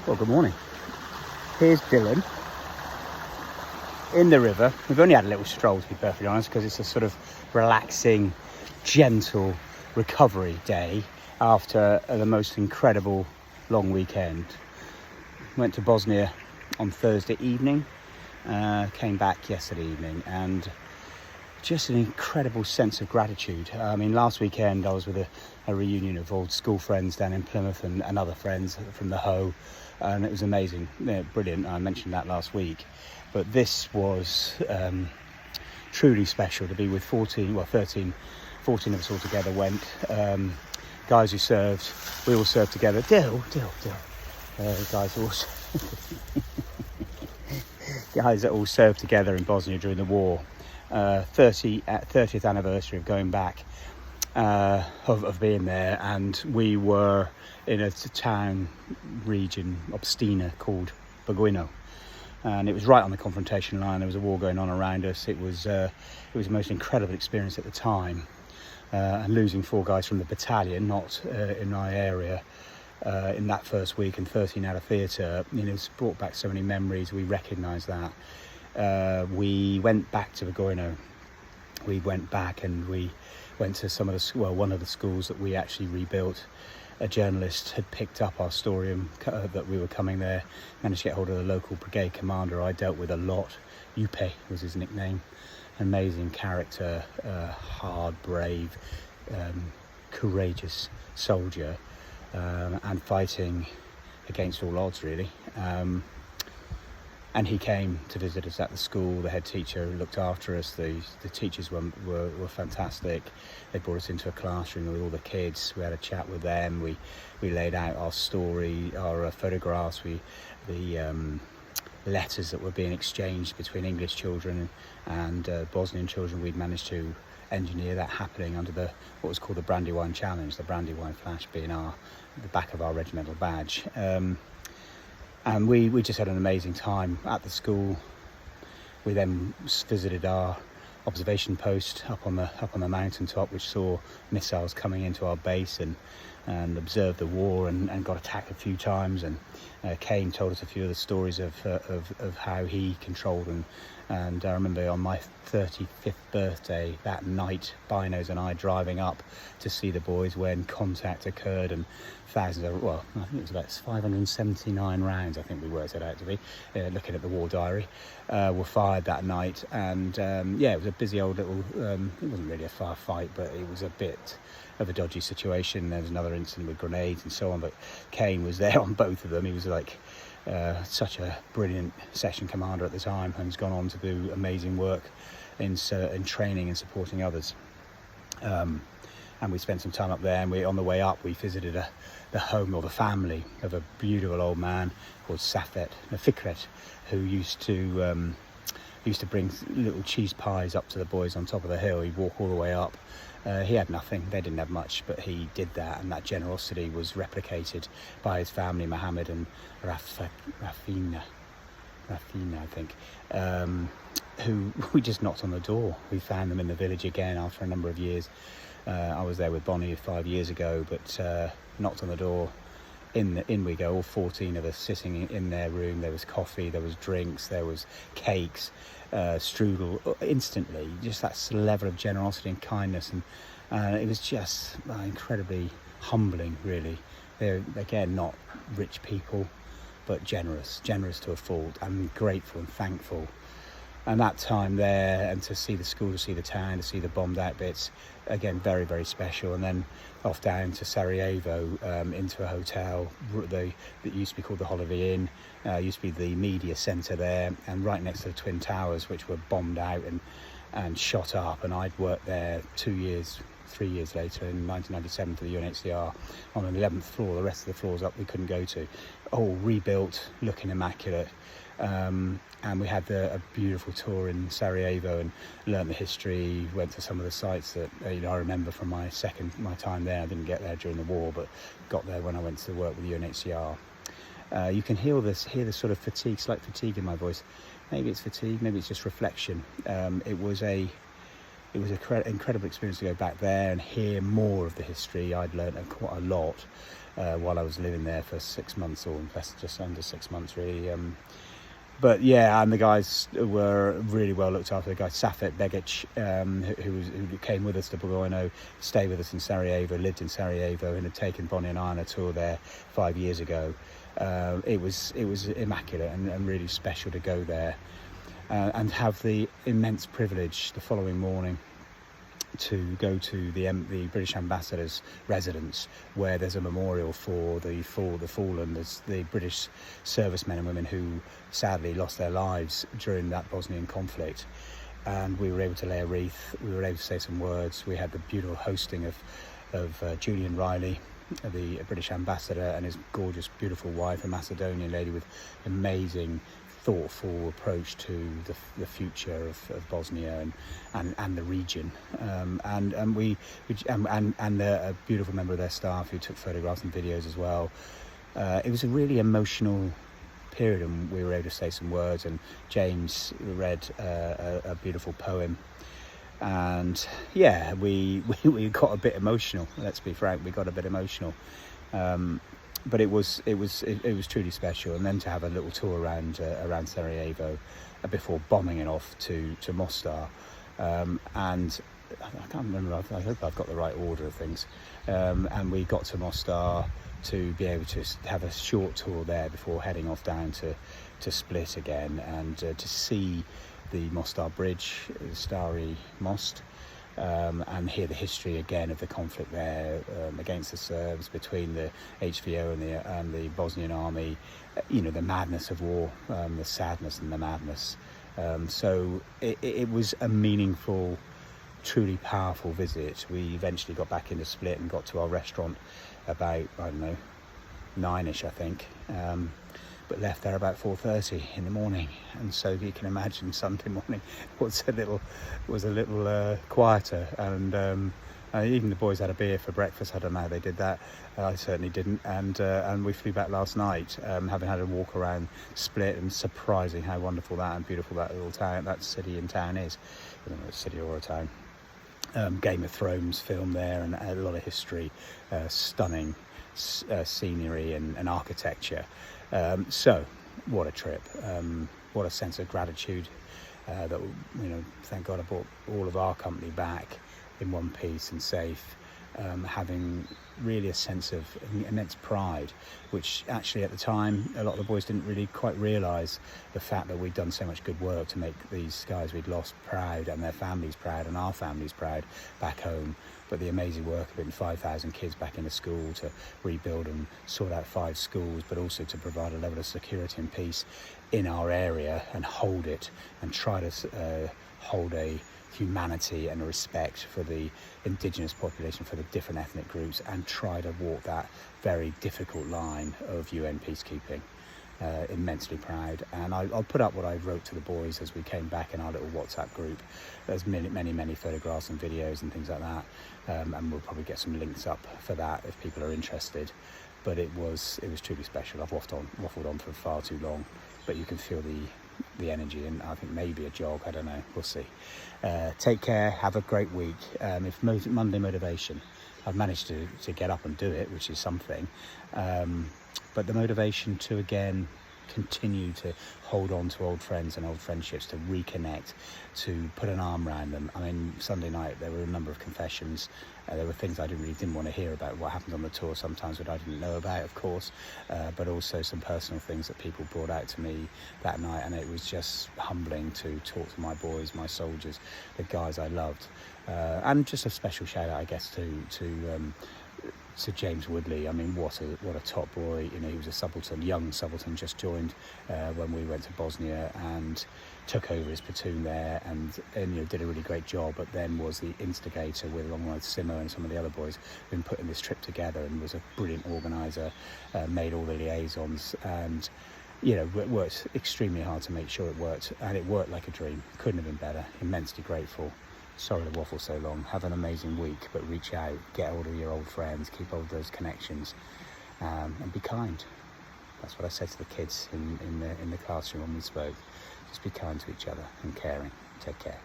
Well, good morning. Here's Dylan in the river. We've only had a little stroll, to be perfectly honest, because it's a sort of relaxing, gentle recovery day after the most incredible long weekend. Went to Bosnia on Thursday evening, came back yesterday evening, and just an incredible sense of gratitude. I mean, last weekend I was with a reunion of old school friends down in Plymouth and other friends from the Hoe, and it was amazing, brilliant. I mentioned that last week, but this was truly special to be with 14 of us all together went. Guys who served, we all served together. Dill. Guys that all served together in Bosnia during the war. 30th anniversary of going back, of being there, and we were in a town region, Obstina, called Baguino, and it was right on the confrontation line. There was a war going on around us. It was the most incredible experience at the time, and losing 4 guys from the battalion, not in my area, in that first week, and 13 out of theatre, it's brought back so many memories. We recognise that. We went back to Baguino. We went back and we went to one of the schools that we actually rebuilt. A journalist had picked up our story and that we were coming there, managed to get hold of the local brigade commander I dealt with a lot. Yupe was his nickname. Amazing character, hard, brave, courageous soldier, and fighting against all odds, really. And he came to visit us at the school. The head teacher looked after us. The teachers were fantastic. They brought us into a classroom with all the kids. We had a chat with them. We laid out our story, our photographs, the letters that were being exchanged between English children and Bosnian children. We'd managed to engineer that happening under what was called the Brandywine Challenge, the Brandywine flash being the back of our regimental badge. And we just had an amazing time at the school. We then visited our observation post up on the mountaintop, which saw missiles coming into our base, and observed the war and got attacked a few times. And Kane told us a few of the stories of how he controlled and I remember on my 35th birthday that night, Binos and I driving up to see the boys when contact occurred, and thousands of, I think it was about 579 rounds, I think we worked it out to be, looking at the war diary, were fired that night. And it was a busy old little, it wasn't really a far fight, but it was a bit of a dodgy situation. There was another incident with grenades and so on, but Kane was there on both of them. He was like such a brilliant session commander at the time, and has gone on to do amazing work in training and supporting others. And we spent some time up there, and on the way up we visited the home or the family of a beautiful old man called Fikret, who used to bring little cheese pies up to the boys on top of the hill. He'd walk all the way up. He had nothing, they didn't have much, but he did that, and that generosity was replicated by his family, Mohammed and Rafina, I think, who we just knocked on the door. We found them in the village again after a number of years. I was there with Bonnie 5 years ago, but knocked on the door. In we go, all 14 of us sitting in their room. There was coffee, there was drinks, there was cakes, strudel. Instantly, just that level of generosity and kindness, and it was just incredibly humbling, really. They're, again, not rich people, but generous to a fault, and grateful and thankful. And that time there, and to see the school, to see the town, to see the bombed out bits, again, very, very special. And then off down to Sarajevo, into a hotel that used to be called the Holiday Inn, used to be the media centre there, and right next to the Twin Towers, which were bombed out and shot up. And I'd worked there 3 years later in 1997 for the UNHCR on the 11th floor. The rest of the floors up we couldn't go to. All rebuilt, looking immaculate. And we had a beautiful tour in Sarajevo and learnt the history, went to some of the sites that I remember from my time there. I didn't get there during the war, but got there when I went to work with the UNHCR. You can hear this sort of slight fatigue in my voice. Maybe it's fatigue, maybe it's just reflection. It was an incredible experience to go back there and hear more of the history. I'd learnt quite a lot. while I was living there for 6 months, or just under 6 months really. But yeah, and the guys were really well looked after. The guy Safet Begic, who came with us to Bogojno, stayed with us in Sarajevo, lived in Sarajevo, and had taken Bosnia and I on a tour there 5 years ago. It was immaculate and really special to go there, and have the immense privilege the following morning to go to the British ambassador's residence, where there's a memorial for the fallen. There's the British servicemen and women who sadly lost their lives during that Bosnian conflict, and we were able to lay a wreath. We were able to say some words. We had the beautiful hosting of Julian Riley, the British ambassador, and his gorgeous, beautiful wife, a Macedonian lady with amazing, thoughtful approach to the future of Bosnia and the region, and a beautiful member of their staff who took photographs and videos as well. It was a really emotional period, and we were able to say some words, and James read a beautiful poem, and yeah, we got a bit emotional. Let's be frank, we got a bit emotional. But it was truly special, and then to have a little tour around Sarajevo before bombing it off to Mostar, and I can't remember. I hope I've got the right order of things. And we got to Mostar to be able to have a short tour there before heading off down to Split again, and to see the Mostar Bridge, the Stari Most. And hear the history again of the conflict there against the Serbs, between the HVO and the Bosnian army. The madness of war, the sadness and the madness. So it was a meaningful, truly powerful visit. We eventually got back into Split and got to our restaurant about, I don't know, 9ish, I think. But left there about 4:30 in the morning, and so you can imagine Sunday morning was a little quieter, and even the boys had a beer for breakfast. I don't know how they did that. I certainly didn't, and we flew back last night, having had a walk around Split, and surprising how wonderful that and beautiful that little town, that city and town is. I don't know, a city or a town. Game of Thrones film there, and a lot of history, stunning scenery and architecture. So what a trip, what a sense of gratitude, that, thank God I brought all of our company back in one piece and safe, having really a sense of immense pride, which actually at the time a lot of the boys didn't really quite realise the fact that we'd done so much good work to make these guys we'd lost proud, and their families proud, and our families proud back home. But the amazing work of getting 5,000 kids back into school, to rebuild and sort out 5 schools, but also to provide a level of security and peace in our area, and hold it, and try to hold a humanity and a respect for the indigenous population, for the different ethnic groups, and try to walk that very difficult line of UN peacekeeping. Immensely proud, and I'll put up what I wrote to the boys as we came back in our little WhatsApp group. There's many photographs and videos and things like that, and we'll probably get some links up for that if people are interested. But it was truly special. I've waffled on for far too long, but you can feel the energy, and I think maybe a jog, I don't know, we'll see. Take care, have a great week. If Monday motivation, I've managed to get up and do it, which is something, but the motivation to again continue to hold on to old friends and old friendships, to reconnect, to put an arm around them. I mean, Sunday night there were a number of confessions. There were things I didn't want to hear about, what happened on the tour sometimes, that I didn't know about, of course, but also some personal things that people brought out to me that night, and it was just humbling to talk to my boys, my soldiers, the guys I loved, and just a special shout out, I guess, to James Woodley. I mean, what a top boy. He was a subaltern, young subaltern, just joined when we went to Bosnia, and took over his platoon there, and did a really great job, but then was the instigator, along with Simo and some of the other boys, in putting this trip together, and was a brilliant organiser, made all the liaisons, and worked extremely hard to make sure it worked, and it worked like a dream. Couldn't have been better. Immensely grateful. Sorry to waffle so long. Have an amazing week, but reach out, get hold of your old friends, keep hold of those connections, and be kind. That's what I said to the kids in the classroom when we spoke. Just be kind to each other and caring. Take care.